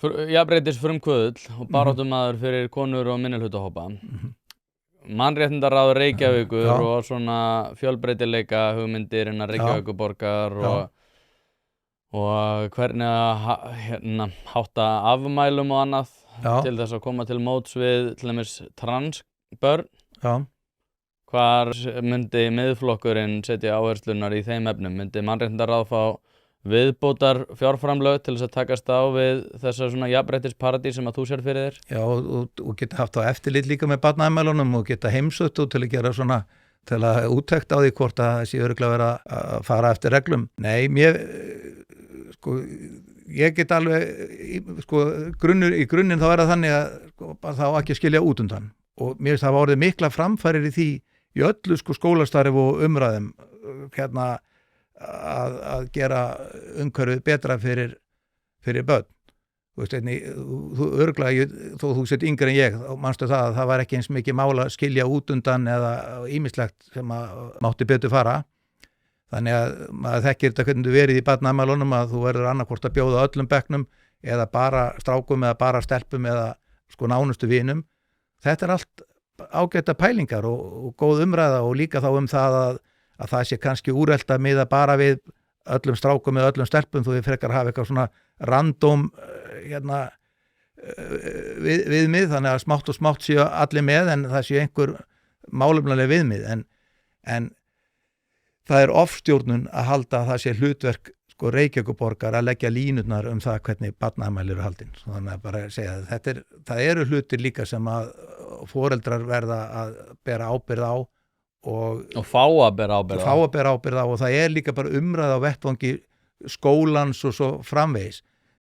jafnréttis frumkvöðull og baráttumaður fyrir konur og minnihlutahópa. Mannréttindaráð Reykjavíkur og svona fjölbreytileika hugmyndir innan Reykjavíkurborgar og hvernig að hátta afmælum og annað til þess að koma til móts við til dæmis transbörn. Hvar myndi miðflokkurinn setja áherslunar í þeim efnum? Myndi Mannréttindaráð fá viðbótar fjárframlög til þess að takast á við þessa svona jafnréttisparadís sem að þú sér fyrir þér? Já, og geta haft á eftirlit líka með barnaafmælunum og geta heimsótt og til að gera svona, til að úttekt á því hvort að það sé örugglega vera að fara eftir reglum. Nei, ég get alveg, í grunninn þá það þannig að þá ekki að skilja út undan. Og mér finnst það hafa orðið mikla framfærir í því í öllu skólastarfi og umræðum að gera umhverfið betra fyrir börn. Þú veist, þú örugglega, þó þú sett yngri en ég, þá manstu það að það var ekki eins mikið mál að skilja út undan eða ýmislegt sem að mátti betur fara. Þannig að maður þekkir þetta hvernig þú verið í barnaafmælunum að þú verður annarkvort að bjóða öllum bekknum eða bara strákum eða bara stelpum eða nánustu vinum. Þetta allt ágæta pælingar og góð umræða og líka þá það að það sé kannski úrelt að miða bara við öllum strákum eða öllum stelpum þú frekar hafa eitthvað svona random viðmið, þannig að smátt og smátt séu allir með en það séu einhver málefnaleg viðmið en það er ofstjórnun að halda að það sé hlutverk Reykjavíkurborgar að leggja línurnar það hvernig barnaafmæli eru haldin. Þannig að bara segja að það eru hlutir líka sem að foreldrar verða að bera ábyrgð á og fá að bera ábyrgð á og það er líka bara umræða á vettvangi skólans og svo framvegis